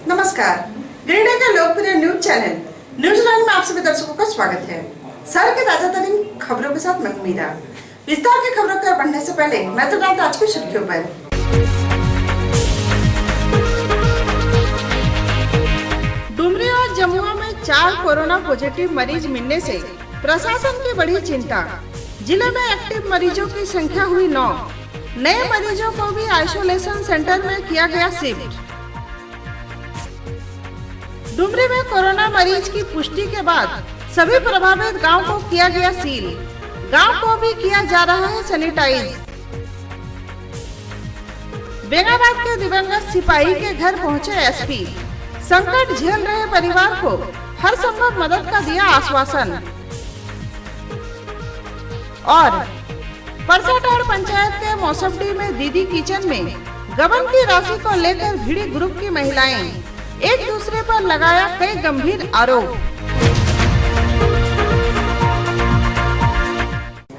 नमस्कार, गिरिडीह के लोकप्रिय न्यूज चैनल न्यूजीलैंड में आप सभी दर्शकों का स्वागत है। शहर के ताजा तरीन खबरों के साथ मैं मीरा। विस्तार की खबरों की ओर बढ़ने से पहले नजर डालते आज की सुर्खियों पर। डुमरी और जमुआ में 4 कोरोना पॉजिटिव मरीज मिलने से प्रशासन की बढ़ी चिंता। जिले में एक्टिव मरीजों की संख्या हुई 9। नए मरीजों को भी आइसोलेशन सेंटर में किया गया शिफ्ट। डुमरी में कोरोना मरीज की पुष्टि के बाद सभी प्रभावित गांव को किया गया सील। गांव को भी किया जा रहा है सैनिटाइज। बेंगाबाद के दिवंगत सिपाही के घर पहुंचे एसपी। संकट झेल रहे परिवार को हर संभव मदद का दिया आश्वासन। और परसाटाड़ पंचायत के मौसफडी में दीदी किचन में गबन की राशि को लेकर भिड़ी ग्रुप की महिलाएं। एक दूसरे पर लगाया कई गंभीर आरोप।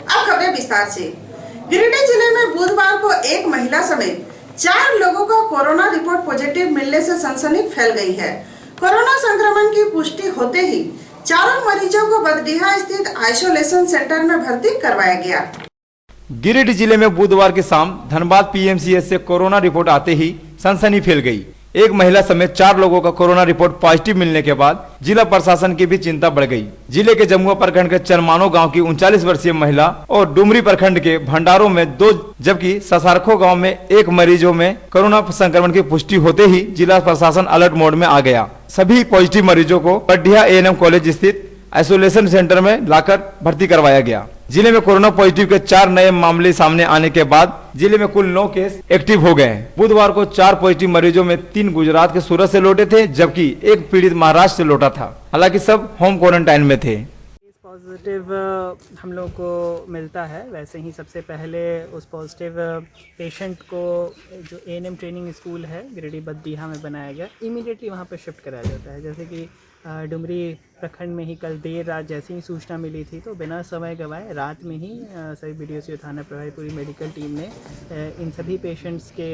अब खबरें विस्तार से। गिरिडीह जिले में बुधवार को एक महिला समेत 4 लोगों का कोरोना रिपोर्ट पॉजिटिव मिलने से सनसनी फैल गई है। कोरोना संक्रमण की पुष्टि होते ही चारों मरीजों को बदडीहा स्थित आइसोलेशन सेंटर में भर्ती करवाया गया। गिरिडीह जिले में बुधवार की शाम धनबाद पीएमसीएच से कोरोना रिपोर्ट आते ही सनसनी फैल गई। एक महिला समेत 4 लोगों का कोरोना रिपोर्ट पॉजिटिव मिलने के बाद जिला प्रशासन की भी चिंता बढ़ गई। जिले के जमुआ प्रखंड के चरमानो गांव की 39 वर्षीय महिला और डुमरी प्रखंड के भंडारों में 2 जबकि ससारखो गांव में 1 मरीजों में कोरोना संक्रमण की पुष्टि होते ही जिला प्रशासन अलर्ट मोड में आ गया। सभी पॉजिटिव मरीजों को बडडीहा एएनएम कॉलेज स्थित आइसोलेशन सेंटर में लाकर भर्ती करवाया गया। जिले में कोरोना पॉजिटिव के 4 नए मामले सामने आने के बाद जिले में कुल 9 केस एक्टिव हो गए हैं। बुधवार को 4 पॉजिटिव मरीजों में 3 गुजरात के सूरत से लौटे थे, जबकि 1 पीड़ित महाराष्ट्र से लौटा था। हालांकि सब होम क्वारंटाइन में थे। पॉजिटिव हम लोग को मिलता है, वैसे ही सबसे पहले उस पॉजिटिव पेशेंट को जो एएनएम ट्रेनिंग स्कूल है गिरिडीह बडडीहा में बनाया गया, इमीडिएटली वहाँ पे शिफ्ट कराया जाता है। जैसे कि डुमरी प्रखंड में ही कल देर रात जैसे ही सूचना मिली थी तो बिना समय गंवाए रात में ही सभी BDO थाना प्रभारी पूरी मेडिकल टीम ने इन सभी पेशेंट्स के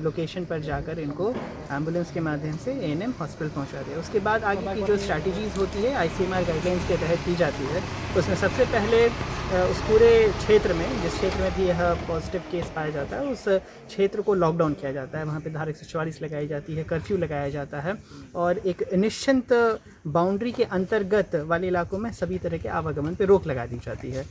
लोकेशन पर जाकर इनको एम्बुलेंस के माध्यम से एएनएम हॉस्पिटल पहुंचा दिया। उसके बाद आगे की जो स्ट्रैटेजीज़ होती है ICMR गाइडलाइंस के तहत की जाती है। उसमें सबसे पहले उस पूरे क्षेत्र में जिस क्षेत्र में भी यह पॉजिटिव केस पाया जाता है उस क्षेत्र को लॉकडाउन किया जाता है। वहाँ पे धारा 144 लगाई जाती है, कर्फ्यू लगाया जाता है और एक निश्चिंत बाउंड्री के अंतर्गत वाले इलाकों में सभी तरह के आवागमन पे रोक लगा दी जाती है।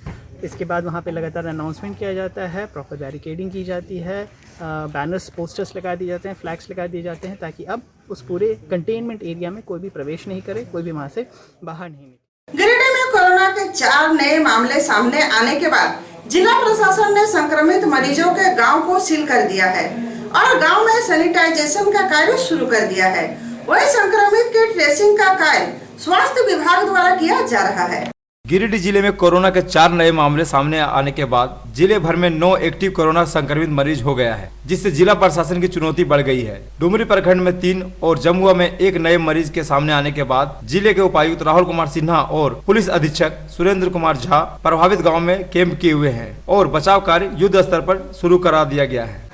इसके बाद वहाँ पे लगातार अनाउंसमेंट किया जाता है, प्रॉपर बैरिकेडिंग की जाती है, बैनर्स पोस्टर्स लगा दिए जाते हैं, फ्लैग्स लगा दिए जाते हैं ताकि अब उस पूरे कंटेनमेंट एरिया में कोई भी प्रवेश नहीं करे, कोई भी वहाँ से बाहर नहीं निकले। गिरिडीह में कोरोना के 4 नए मामले सामने आने के बाद जिला प्रशासन ने संक्रमित मरीजों के गांव को सील कर दिया है और गांव में सैनिटाइजेशन का कार्य शुरू कर दिया है। वही संक्रमित के ट्रेसिंग का कार्य स्वास्थ्य विभाग द्वारा किया जा रहा है। गिरिडीह जिले में कोरोना के 4 नए मामले सामने आने के बाद जिले भर में 9 एक्टिव कोरोना संक्रमित मरीज हो गया है, जिससे जिला प्रशासन की चुनौती बढ़ गई है। डुमरी प्रखंड में 3 और जमुआ में 1 नए मरीज के सामने आने के बाद जिले के उपायुक्त राहुल कुमार सिन्हा और पुलिस अधीक्षक सुरेंद्र कुमार झा प्रभावित गाँव में कैंप किए हुए हैं और बचाव कार्य युद्ध स्तर पर शुरू करा दिया गया है।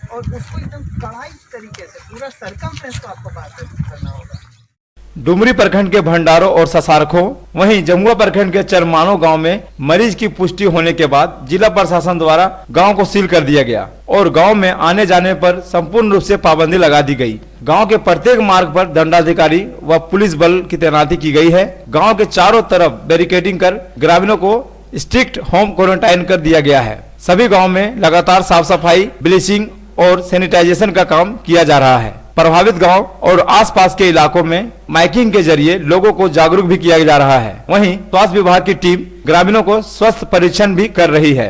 और उसको एकदम कड़ाई तरीके से पूरा सरकमफ्रेंस को आपको बात करना होगा। डुमरी प्रखंड के भंडारों और ससारखो वहीं जमुआ प्रखंड के चरमानो गांव में मरीज की पुष्टि होने के बाद जिला प्रशासन द्वारा गांव को सील कर दिया गया और गांव में आने जाने पर संपूर्ण रूप से पाबंदी लगा दी गई। गांव के प्रत्येक मार्ग पर दंडाधिकारी व पुलिस बल की तैनाती की गई है। गाँव के चारों तरफ बैरिकेडिंग कर ग्रामीणों को स्ट्रिक्ट होम क्वारंटाइन कर दिया गया है। सभी गाँव में लगातार साफ सफाई, ब्लीचिंग और सैनिटाइजेशन का काम किया जा रहा है। प्रभावित गांव और आसपास के इलाकों में माइकिंग के जरिए लोगों को जागरूक भी किया जा रहा है। वहीं स्वास्थ्य विभाग की टीम ग्रामीणों को स्वास्थ्य परीक्षण भी कर रही है।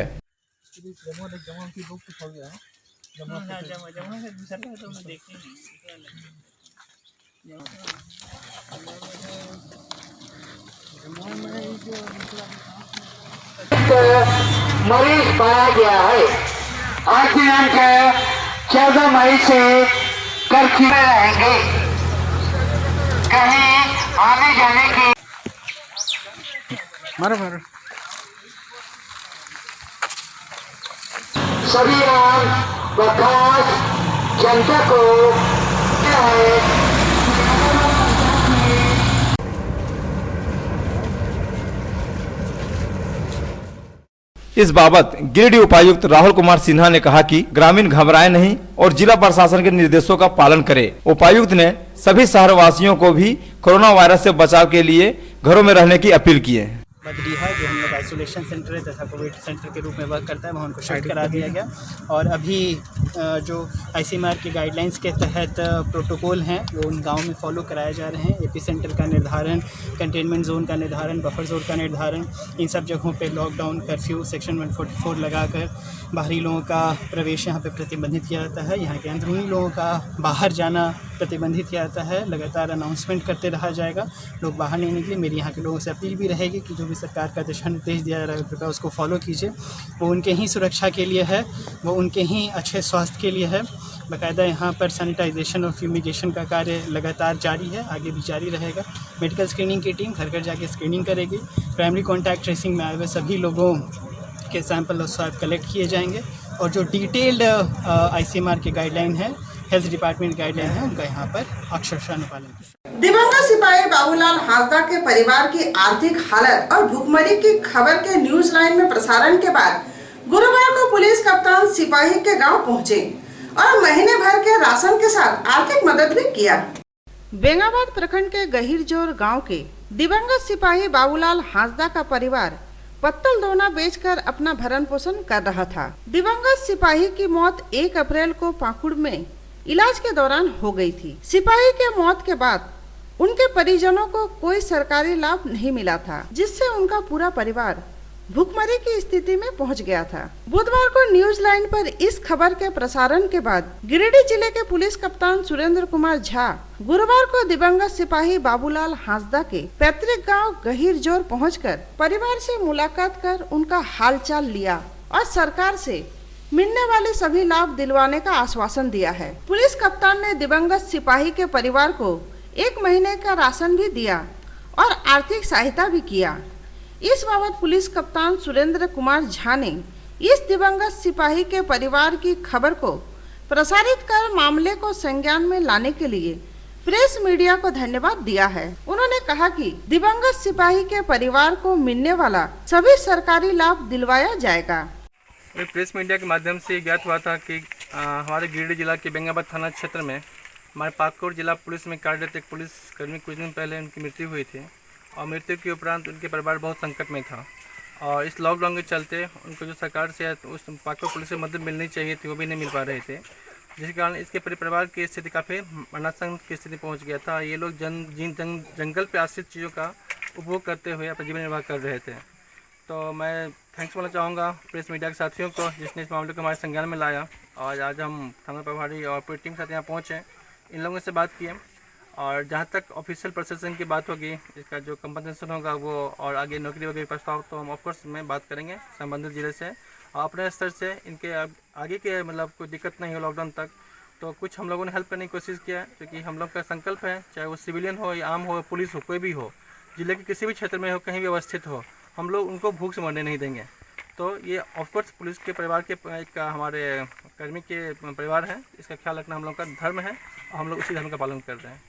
मरीज पाया गया है। आज दिनांक 14 मई से कर्फ्यू में रहेंगे। कहीं आने जाने की मारो सभी राम व खास जनता को क्या है इस बाबत गिरिडीह उपायुक्त राहुल कुमार सिन्हा ने कहा कि ग्रामीण घबराए नहीं और जिला प्रशासन के निर्देशों का पालन करें। उपायुक्त ने सभी शहरवासियों को भी कोरोना वायरस से बचाव के लिए घरों में रहने की अपील की है। बदरीहा जो हम लोग आइसोलेशन सेंटर है तथा कोविड सेंटर के रूप में वर्क करता है वहाँ उनको शिफ्ट करा दिया गया और अभी जो ICMR के गाइडलाइंस के तहत प्रोटोकॉल हैं वो उन गांव में फॉलो कराए जा रहे हैं। एपी सेंटर का निर्धारण, कंटेनमेंट जोन का निर्धारण, बफर जोन का निर्धारण, इन सब जगहों पे लॉकडाउन, कर्फ्यू, सेक्शन 144 लगाकर बाहरी लोगों का प्रवेश यहाँ पे प्रतिबंधित किया जाता है। यहाँ के अंदरूनी लोगों का बाहर जाना प्रतिबंधित किया जाता है। लगातार अनाउंसमेंट करते रहा जाएगा, लोग बाहर नहीं निकले। मेरी यहाँ के लोगों से अपील भी रहेगी कि जो भी सरकार का दिशा निर्देश दिया जा रहा है कृपया उसको फॉलो कीजिए। वो उनके ही सुरक्षा के लिए है, वो उनके ही अच्छे स्वास्थ्य के लिए है। बाकायदा यहाँ पर सैनिटाइजेशन और फ्यूमिगेशन का कार्य लगातार जारी है, आगे भी जारी रहेगा। मेडिकल स्क्रीनिंग की टीम घर घर जाके स्क्रीनिंग करेगी। प्राइमरी कॉन्टैक्ट ट्रेसिंग में आए हुए सभी लोगों के सैंपल और स्वाब कलेक्ट किए जाएंगे और जो डिटेल्ड ICMR के गाइडलाइन है, हेल्थ डिपार्टमेंट गाइडलाइन है, उनका यहाँ पर अक्षरशः अनुपालन। दिवंगत सिपाही बाबूलाल हांसदा के परिवार की आर्थिक हालत और भुखमरी की खबर के न्यूज लाइन में प्रसारण के बाद गुरुवार को पुलिस कप्तान सिपाही के गांव पहुंचे और महीने भर के राशन के साथ आर्थिक मदद भी किया। बेंगाबाद प्रखंड के गहिरजोर गांव के दिवंगत सिपाही बाबूलाल हांसदा का परिवार पत्तल दोना बेचकर अपना भरण पोषण कर रहा था। दिवंगत सिपाही की मौत 1 अप्रैल को पाकुड़ में इलाज के दौरान हो गई थी। सिपाही के मौत के बाद उनके परिजनों को कोई सरकारी लाभ नहीं मिला था, जिससे उनका पूरा परिवार भूखमरी की स्थिति में पहुंच गया था। बुधवार को न्यूज लाइन पर इस खबर के प्रसारण के बाद गिरिडीह जिले के पुलिस कप्तान सुरेंद्र कुमार झा गुरुवार को दिवंगत सिपाही बाबूलाल हांसदा के पैतृक गांव गहिरजोर पहुंचकर परिवार से मुलाकात कर उनका हालचाल लिया और सरकार से मिलने वाले सभी लाभ दिलवाने का आश्वासन दिया है। पुलिस कप्तान ने दिवंगत सिपाही के परिवार को 1 महीने का राशन भी दिया और आर्थिक सहायता भी किया। इस बाबत पुलिस कप्तान सुरेंद्र कुमार झा ने इस दिवंगत सिपाही के परिवार की खबर को प्रसारित कर मामले को संज्ञान में लाने के लिए प्रेस मीडिया को धन्यवाद दिया है। उन्होंने कहा कि दिवंगत सिपाही के परिवार को मिलने वाला सभी सरकारी लाभ दिलवाया जाएगा। प्रेस मीडिया के माध्यम से ज्ञात हुआ था कि हमारे गिरिडीह जिला के बेंगाबाद थाना क्षेत्र में हमारे पाकुड़ जिला पुलिस में कार्यरत एक पुलिस कर्मी कुछ दिन पहले उनकी मृत्यु हुई थी और मृत्यु के उपरांत उनके परिवार बहुत संकट में था और इस लॉकडाउन के चलते उनको जो सरकार से उस पाकुड़ पुलिस से मदद मिलनी चाहिए थी वो भी नहीं मिल पा रहे थे, जिसके कारण इसके परिवार की स्थिति काफ़ी मरणासन की स्थिति पहुंच गया था। ये लोग जंगल पे आश्रित चीज़ों का उपभोग करते हुए अपना जीवन निर्वाह कर रहे थे। तो मैं थैंक्स बोलना चाहूँगा प्रेस मीडिया के साथियों को जिसने इस मामले को हमारे संज्ञान में लाया और आज हम थाना प्रभारी और पूरी टीम के साथ यहाँ पहुँचे, इन लोगों से बात किए और जहाँ तक ऑफिशियल प्रोसेसिंग की बात होगी, इसका जो कंपनसेशन होगा वो और आगे नौकरी वगैरह प्रस्ताव तो हम ऑफकोर्स में बात करेंगे संबंधित जिले से और अपने स्तर से इनके आगे के मतलब कोई दिक्कत नहीं हो लॉकडाउन तक, तो कुछ हम लोगों ने हेल्प करने की कोशिश किया क्योंकि हम लोग का संकल्प है, चाहे वो सिविलियन हो या आम हो, पुलिस हो, कोई भी हो, जिले के किसी भी क्षेत्र में हो, कहीं भी अवस्थित हो, हम लोग उनको भूख से मरने नहीं देंगे। तो ये ऑफकोर्स पुलिस के परिवार के एक हमारे कर्मी के परिवार है, इसका ख्याल रखना हम लोग का धर्म है और हम लोग उसी धर्म का पालन कर रहे हैं।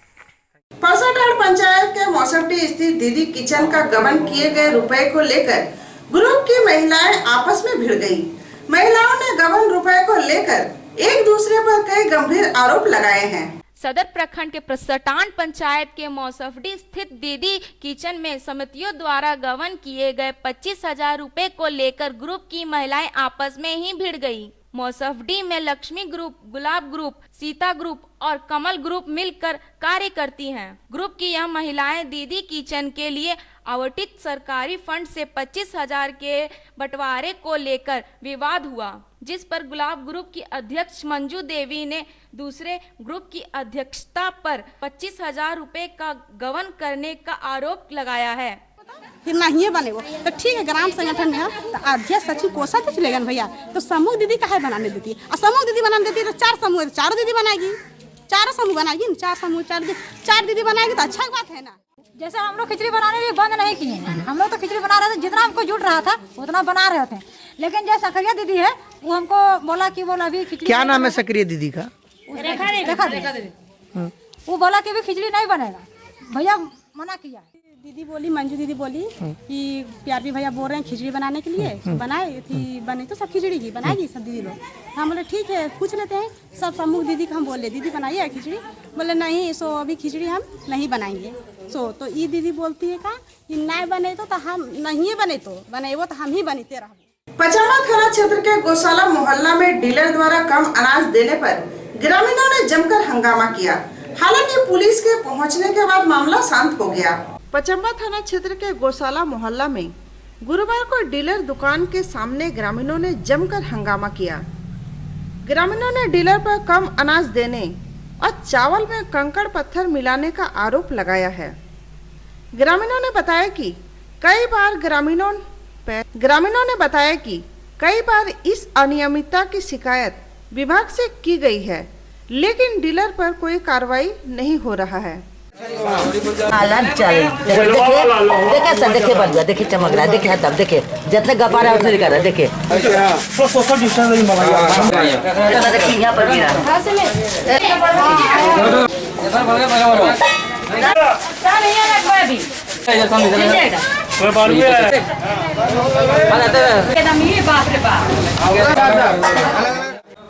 परसाटाड़ पंचायत के मौसमडी स्थित दीदी किचन का गबन किए गए रुपए को लेकर ग्रुप की महिलाएं आपस में भिड़ गईं। महिलाओं ने गबन रुपए को लेकर एक दूसरे पर कई गंभीर आरोप लगाए हैं। सदर प्रखंड के परसाटाड़ पंचायत के मौसफडी स्थित दीदी किचन में समितियों द्वारा गबन किए गए 25,000 रुपए को लेकर ग्रुप की महिलाएं आपस में ही भिड़ गई। मौसफडी में लक्ष्मी ग्रुप, गुलाब ग्रुप, सीता ग्रुप और कमल ग्रुप मिलकर कार्य करती हैं। ग्रुप की यह महिलाएं दीदी किचन के लिए आवंटित सरकारी फंड से 25,000 के बंटवारे को लेकर विवाद हुआ, जिस पर गुलाब ग्रुप की अध्यक्ष मंजू देवी ने दूसरे ग्रुप की अध्यक्षता पर 25,000 रुपए का गबन करने का आरोप लगाया है। फिर नहीं बने वो तो ठीक है, ग्राम संगठन में है तो अध्यक्ष सचिव कोषा तो चलेगा भैया, तो समूह दीदी काहे बनाने देती है? और समूह दीदी बनाने देती है तो 4 समूह, 4 दीदी बनाएगी, 4 समूह बनाएगी, 4 समूह 4 दीदी बनाएगी तो अच्छा बात है ना। जैसे हम लोग खिचड़ी बनाने भी बंद नहीं किए हैं, हम लोग तो खिचड़ी बना रहे थे, जितना हमको जुट रहा था उतना बना रहे थे। लेकिन जो सकरिया दीदी है वो हमको बोला कि बोला अभी खिचड़ी, क्या नाम है सकरिया दीदी का? रेखा दीदी। वो बोला कि अभी खिचड़ी नहीं बनेगा, भैया मना किया। दीदी बोली, मंजू दीदी बोली कि प्यारी भैया बोल रहे हैं खिचड़ी बनाने के लिए, बनाए थी, बने तो सब खिचड़ी की बनाएगी सब दीदी लोग। हम बोले ठीक है पूछ लेते हैं सब समूह दीदी का। हम बोले दीदी बनाइए खिचड़ी, बोले नहीं सो अभी खिचड़ी हम नहीं बनाएंगे। तो ये दीदी बोलती है का कि नहीं बने तो हम नहीं बने तो बने वो तो हम ही बनते रहो। पचामा थाना क्षेत्र के गौशाला मोहल्ला में डीलर द्वारा कम अनाज देने पर ग्रामीणों ने जमकर हंगामा किया। हालांकि पुलिस के पहुंचने के बाद मामला शांत हो गया। पचम्बा थाना क्षेत्र के गौशाला मोहल्ला में गुरुवार को डीलर दुकान के सामने ग्रामीणों ने जमकर हंगामा किया। ग्रामीणों ने डीलर पर कम अनाज देने और चावल में कंकड़ पत्थर मिलाने का आरोप लगाया है। ग्रामीणों ने बताया कि कई बार इस अनियमितता की शिकायत विभाग से की गई है, लेकिन डीलर पर कोई कार्रवाई नहीं हो रहा है। देखिए सर, देखिए बढ़िया, देखिए चमक रहा है, देखिए तब देखिए जितने गपा रहा है उतने कर रहा है, देखिए यहाँ पर गिरा।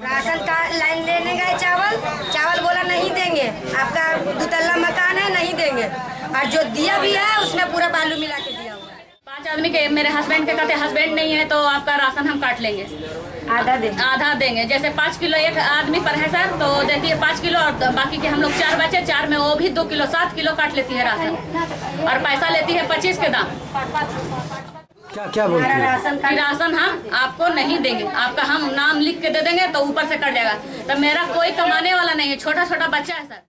राशन का लाइन लेने गए, चावल बोला नहीं देंगे, आपका 2 तल्ला मकान है नहीं देंगे, और जो दिया भी है उसमें पूरा बालू मिला के दिया हुआ है। 5 आदमी के, मेरे हस्बैंड के कहते हस्बैंड नहीं है तो आपका राशन हम काट लेंगे, आधा देंगे। जैसे 5 किलो एक आदमी पर है सर, तो देती है 5 किलो, और बाकी के हम लोग 4 बचे, 4 में वो भी 2 किलो 7 किलो काट लेती है राशन, और पैसा लेती है 25 के दाम। क्या बोलती है? राशन हम आपको नहीं देंगे, आपका हम नाम लिख के दे देंगे तो ऊपर से कट जाएगा। तो मेरा कोई कमाने वाला नहीं है, छोटा छोटा बच्चा है सर।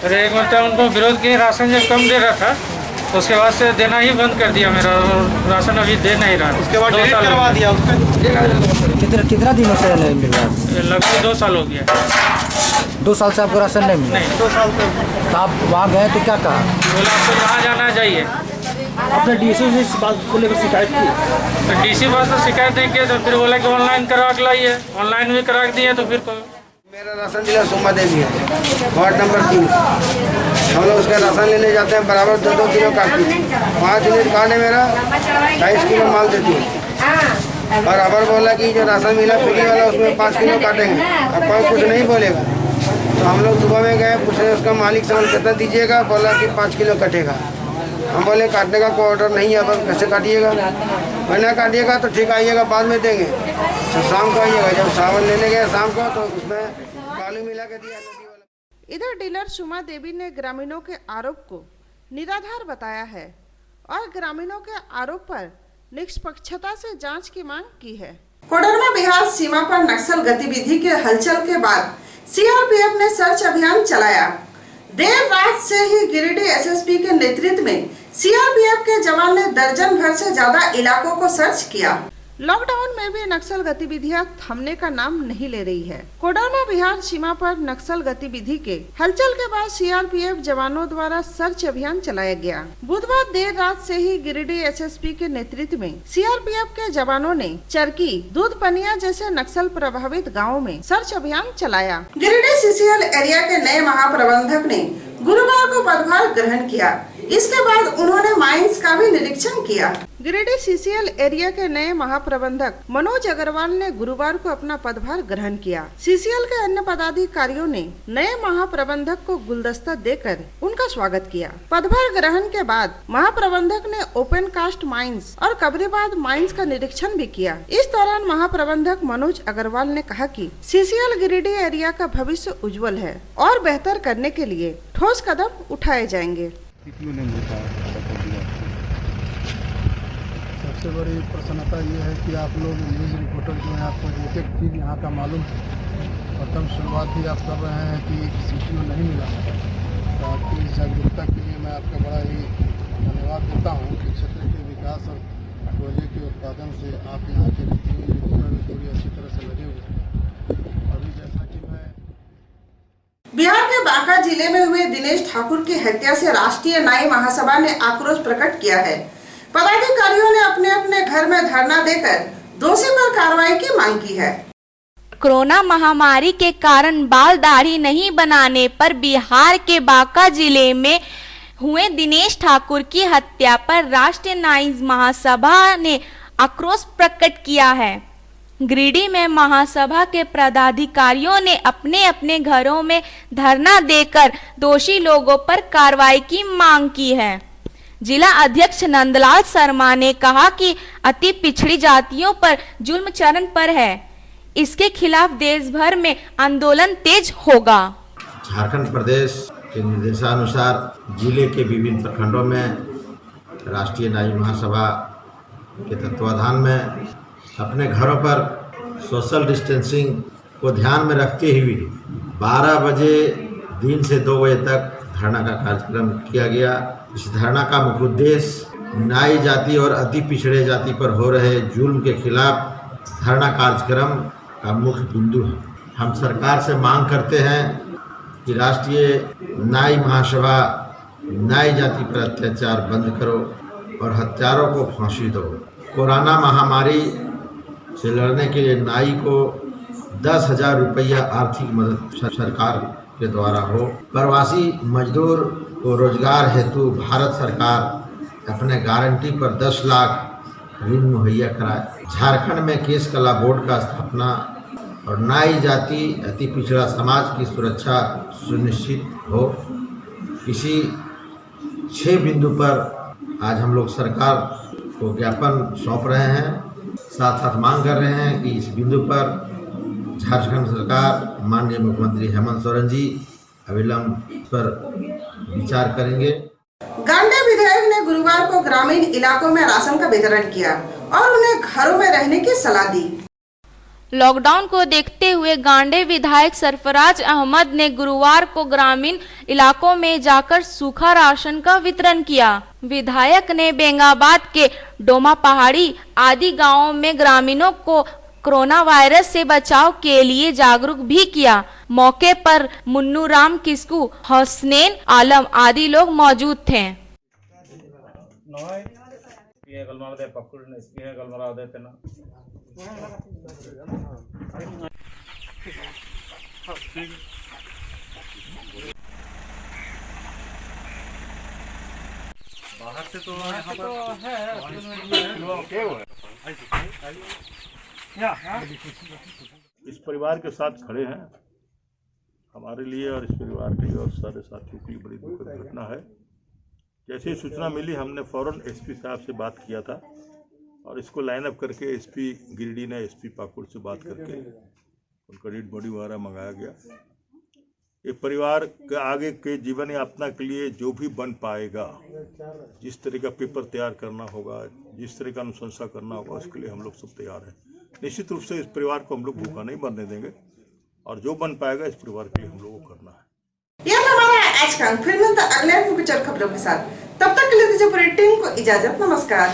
अरे एक मतलब उनको विरोध किए, राशन जब कम दे रहा था तो उसके बाद से देना ही बंद कर दिया मेरा, राशन अभी दे नहीं रहा। उसके बाद डिलीट करवा दिया उसका। कितना दिनों से नहीं मिल रहा? लगभग 2 साल हो गया। 2 साल से आपको राशन नहीं मिला? नहीं, 2 साल तो आप वहाँ गए तो क्या कहा? बोला आपको जहाँ जाना चाहिए। आपने डीसी से इस बात को लेकर शिकायत की? तो डीसी बात से शिकायत नहीं किया, तो फिर बोला कि ऑनलाइन करवा के लाइए, ऑनलाइन भी करा दिए। तो फिर मेरा राशन डीलर सोमा देवी है, वार्ड नंबर 3। हम लोग उसका राशन लेने जाते हैं, बराबर 2-2 किलो काटती है। 5 यूनिट कार्ड है मेरा, 22 किलो माल देती है। और अबर बोला कि जो राशन मिला फ्री वाला उसमें 5 किलो काटेंगे, अब कोई कुछ नहीं बोलेगा। तो हम लोग सुबह में गए, पूछे उसका मालिक से कितना दीजिएगा, बोला कि 5 किलो कटेगा। हम बोले काटने का कोई ऑर्डर नहीं है, अब कैसे काटिएगा? मैंने काटिएगा तो ठीक, आइएगा बाद में देंगे, तो शाम को आइएगा। जब सावन लेने गए शाम को तो उसमें बालू मिला के दिया नदी वाला। इधर डीलर सुमा देवी ने ग्रामीणों के आरोप को निराधार बताया है और ग्रामीणों के आरोप पर निष्पक्षता से जांच की मांग की है। कोडरमा बिहार सीमा पर नक्सल गतिविधि के हलचल के बाद सीआरपीएफ ने सर्च अभियान चलाया। देर रात से ही गिरिडीह एसएसपी के नेतृत्व में सीआरपीएफ के जवान ने दर्जन भर से ज्यादा इलाकों को सर्च किया। लॉकडाउन में भी नक्सल गतिविधियां थमने का नाम नहीं ले रही है। कोडरमा बिहार सीमा पर नक्सल गतिविधि के हलचल के बाद सीआरपीएफ जवानों द्वारा सर्च अभियान चलाया गया। बुधवार देर रात से ही गिरिडीह एसएसपी के नेतृत्व में सीआरपीएफ के जवानों ने चरकी, दूध पनिया जैसे नक्सल प्रभावित गाँव में सर्च अभियान चलाया। गिरिडीह सीसीएल एरिया के नए महाप्रबंधक ने गुरुवार को पदभार ग्रहण किया। इसके बाद उन्होंने माइंस का भी निरीक्षण किया। गिरिडीह सीसीएल एरिया के नए महाप्रबंधक मनोज अग्रवाल ने गुरुवार को अपना पदभार ग्रहण किया। सीसीएल के अन्य पदाधिकारियों ने नए महाप्रबंधक को गुलदस्ता देकर उनका स्वागत किया। पदभार ग्रहण के बाद महाप्रबंधक ने ओपन कास्ट माइंस और कबरीबाद माइंस का निरीक्षण भी किया। इस दौरान महाप्रबंधक मनोज अग्रवाल ने कहा कि सीसीएल गिरिडीह एरिया का भविष्य उज्जवल है और बेहतर करने के लिए ठोस कदम उठाए जाएंगे। सबसे बड़ी प्रसन्नता ये है कि आप लोग न्यूज़ रिपोर्टर जो है आपको एक एक चीज़ यहाँ का मालूम है। प्रथम शुरुआत भी आप कर रहे हैं कि सीटीओ नहीं मिला, तो आपकी इस जागरूकता के लिए मैं आपका बड़ा ही धन्यवाद देता हूँ कि क्षेत्र के विकास और कोयले के उत्पादन से आप यहाँ के रिपोर्टर भी पूरी अच्छी तरह से लगे हुए हैं। अभी जैसा कि मैं बिहार के बांका जिले में हुए दिनेश ठाकुर की हत्या से राष्ट्रीय न्याय महासभा ने आक्रोश प्रकट किया है। पदाधिकारियों ने अपने अपने घर में धरना देकर दोषी पर कार्रवाई की मांग की है। कोरोना महामारी के कारण बाल दाढ़ी नहीं बनाने पर बिहार के बांका जिले में हुए दिनेश ठाकुर की हत्या पर राष्ट्रीय न्याय महासभा ने आक्रोश प्रकट किया है। गिरिडीह में महासभा के पदाधिकारियों ने अपने अपने घरों में धरना देकर दोषी लोगों पर कार्रवाई की मांग की है। जिला अध्यक्ष नंदलाल शर्मा ने कहा कि अति पिछड़ी जातियों पर जुल्म चरण पर है, इसके खिलाफ देश भर में आंदोलन तेज होगा। झारखंड प्रदेश के निर्देशानुसार जिले के विभिन्न प्रखंडों में राष्ट्रीय न्याय महासभा के तत्वाधान में अपने घरों पर सोशल डिस्टेंसिंग को ध्यान में रखते हुए 12 बजे दिन से 2 बजे तक धरना का कार्यक्रम किया गया। इस धरना का मुख्य उद्देश्य नाई जाति और अति पिछड़े जाति पर हो रहे जुल्म के खिलाफ धरना कार्यक्रम का मुख्य बिंदु है। हम सरकार से मांग करते हैं कि राष्ट्रीय न्याय महासभा नाई जाति पर अत्याचार बंद करो और हत्यारों को फांसी दो। कोरोना महामारी से लड़ने के लिए नाई को 10,000 रुपया आर्थिक मदद सरकार के द्वारा हो। प्रवासी मजदूर को रोजगार हेतु भारत सरकार अपने गारंटी पर 10 लाख ऋण मुहैया कराए। झारखंड में केस कला बोर्ड का स्थापना और नाई जाति अति पिछड़ा समाज की सुरक्षा सुनिश्चित हो। इसी 6 बिंदु पर आज हम लोग सरकार को ज्ञापन सौंप रहे हैं। साथ साथ मांग कर रहे हैं कि इस बिंदु पर झारखंड सरकार माननीय मुख्यमंत्री हेमंत सोरेन जी अविलंब पर विचार करेंगे। गांडे विधायक ने गुरुवार को ग्रामीण इलाकों में राशन का वितरण किया और उन्हें घरों में रहने की सलाह दी। लॉकडाउन को देखते हुए गांडे विधायक सरफराज अहमद ने गुरुवार को ग्रामीण इलाकों में जाकर सूखा राशन का वितरण किया। विधायक ने बेंगाबाद के डोमा पहाड़ी आदि गांवों में ग्रामीणों को कोरोना वायरस से बचाव के लिए जागरूक भी किया। मौके पर मुन्नू राम किस्कू, हसनैन आलम आदि लोग मौजूद थे। बाहर से तो यहाँ पर इस परिवार के साथ खड़े हैं। हमारे लिए और इस परिवार के लिए और सारे साथियों के लिए बड़ी दुखद घटना है। जैसे ही सूचना मिली हमने फौरन एसपी साहब से बात किया था और इसको लाइन अप करके एसपी गिरिडीह ने एसपी पाकुड़ से बात करके उनका डेड बॉडी वगैरह मंगाया गया। एक परिवार के आगे के जीवन यापना के लिए जो भी बन पाएगा, जिस तरह का पेपर तैयार करना होगा, जिस तरह का अनुशंसा करना होगा, उसके लिए हम लोग सब तैयार हैं। निश्चित रूप से इस परिवार को हम लोग भूखा नहीं बनने देंगे और जो बन पाएगा इस परिवार के लिए हम लोगों को करना है। यह हमारा आज का फिर मिलता अगले खबरों के साथ। तब तक के लिए दीजिए पूरी टीम को इजाजत। नमस्कार।